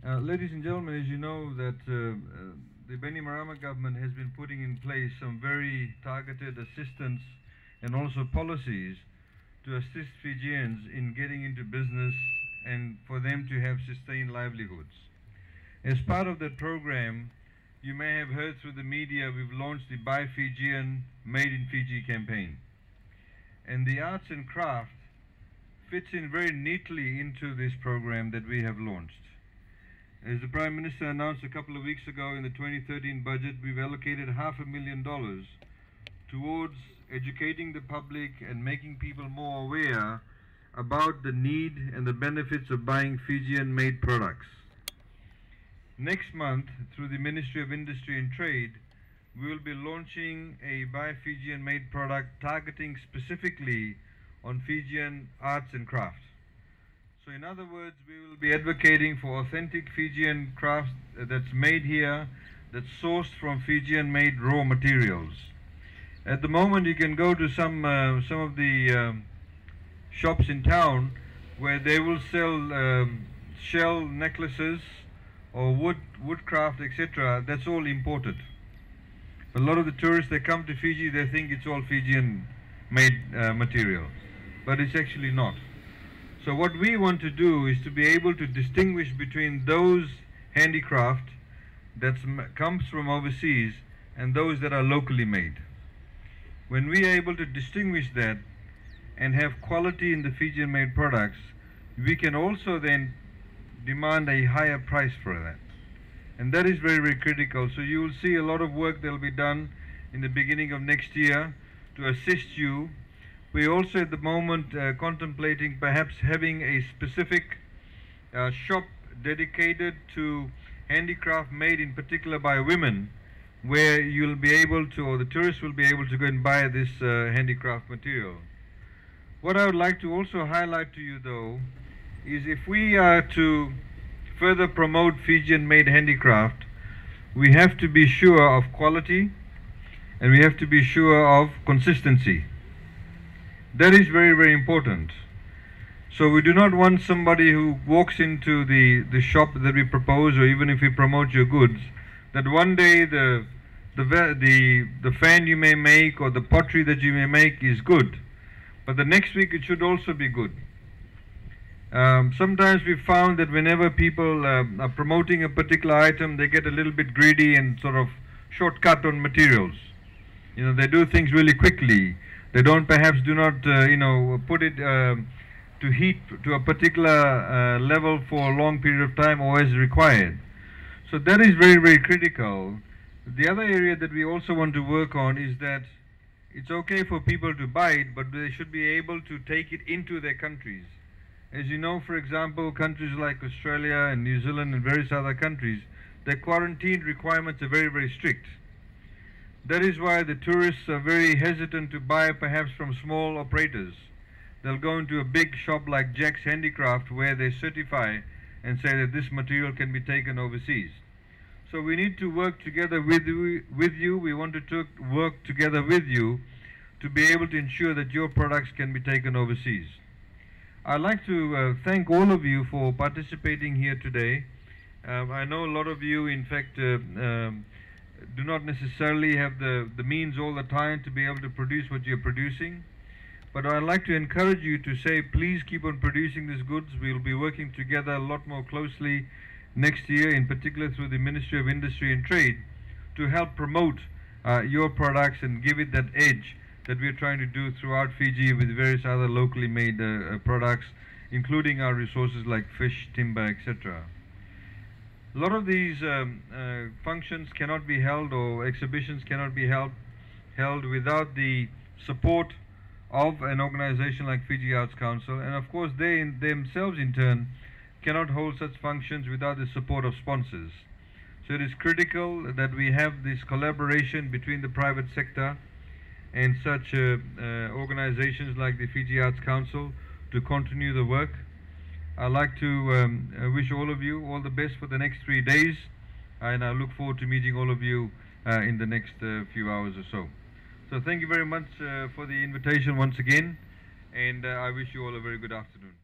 Ladies and gentlemen, as you know that the Beni Marama government has been putting in place some very targeted assistance and also policies to assist Fijians in getting into business and for them to have sustained livelihoods. As part of that program, you may have heard through the media we've launched the Buy Fijian, Made in Fiji campaign. And the arts and craft fits in very neatly into this program that we have launched. As the Prime Minister announced a couple of weeks ago in the 2013 budget, we've allocated $500,000 towards educating the public and making people more aware about the need and the benefits of buying Fijian-made products. Next month, through the Ministry of Industry and Trade, we will be launching a Buy Fijian-made product targeting specifically on Fijian arts and crafts. So in other words, we will be advocating for authentic Fijian crafts that's made here, that's sourced from Fijian-made raw materials. At the moment, you can go to some of the shops in town where they will sell shell necklaces or woodcraft, etc. That's all imported. But a lot of the tourists, they come to Fiji, they think it's all Fijian-made material, but it's actually not. So what we want to do is to be able to distinguish between those handicraft that comes from overseas and those that are locally made. When we are able to distinguish that and have quality in the Fijian-made products, we can also then demand a higher price for that. And that is very, very critical. So you will see a lot of work that will be done in the beginning of next year to assist you. We're also at the moment contemplating perhaps having a specific shop dedicated to handicraft made in particular by women, where you'll be able to, or the tourists will be able to go and buy this handicraft material. What I would like to also highlight to you though, is if we are to further promote Fijian-made handicraft, we have to be sure of quality and we have to be sure of consistency. That is very, very important. So we do not want somebody who walks into the shop that we propose, or even if we promote your goods, that one day the fan you may make or the pottery that you may make is good, but the next week it should also be good. Sometimes we found that whenever people are promoting a particular item, they get a little bit greedy and sort of shortcut on materials. You know, they do things really quickly. They perhaps do not, put it to heat to a particular level for a long period of time or as required. So that is very, very critical. The other area that we also want to work on is that it's okay for people to buy it, but they should be able to take it into their countries. As you know, for example, countries like Australia and New Zealand and various other countries, their quarantine requirements are very, very strict. That is why the tourists are very hesitant to buy perhaps from small operators. They'll go into a big shop like Jack's Handicraft where they certify and say that this material can be taken overseas. So we need to work together with you. We want to work together with you to be able to ensure that your products can be taken overseas. I'd like to thank all of you for participating here today. I know a lot of you, in fact, do not necessarily have the means all the time to be able to produce what you're producing. But I'd like to encourage you to say, please keep on producing these goods. We'll be working together a lot more closely next year, in particular through the Ministry of Industry and Trade, to help promote your products and give it that edge that we're trying to do throughout Fiji with various other locally made products, including our resources like fish, timber, etc. A lot of these functions cannot be held, or exhibitions cannot be held without the support of an organization like Fiji Arts Council, and of course they themselves in turn cannot hold such functions without the support of sponsors. So it is critical that we have this collaboration between the private sector and such organizations like the Fiji Arts Council to continue the work. I'd like to wish all of you all the best for the next 3 days, and I look forward to meeting all of you in the next few hours or so. So thank you very much for the invitation once again, and I wish you all a very good afternoon.